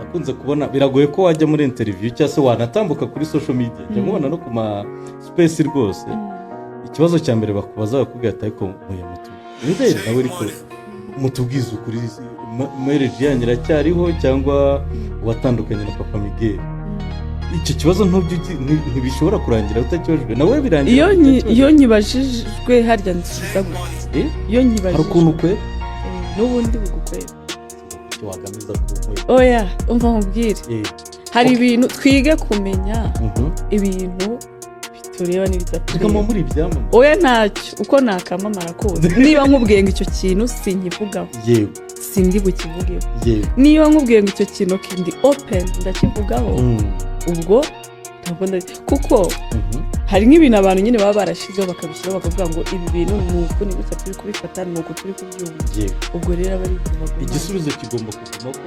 nakunze kubona biragoye ko wajya muri interview cyangwa se wanatambuka kuri social media njya mubona no ku ma space rwose ikibazo cya mbere bakubaza bakubwira ati ariko muya mutu Rideri nawe ariko mutubwiza ukuri marriage yanyu iracyariho cyangwa watandukanye na Papa Miguel icyo kibazo ntibishobora kurangira utakibajwe nawe birangira iyo nyibajijwe harya nsubiza gusa iyo nyibajijwe hari ukuntu kwe n'ubundi bugukwera icyo wagamiza ku nkwe oya umva nkubwire hari ibintu twige kumenya ibintu bitureba n'ibidatureba muri ibyamamare oya ntacyo uko nakamamara kose niba nkubwiye ngo icyo kintu sinkivugaho yego sindi bukivugeho yego niba nkubwiye ngo icyo kintu kindi open ndakivugaho ubwo kuko hari nk'ibintu abantu nyine baba barashizeho bakabishyiraho bakavuga ngo ibi bintu ni uku ni gutya turi kubifata ni uku turi kubyumva ubwo rero aba ari igisubizo kigomba kuguma ko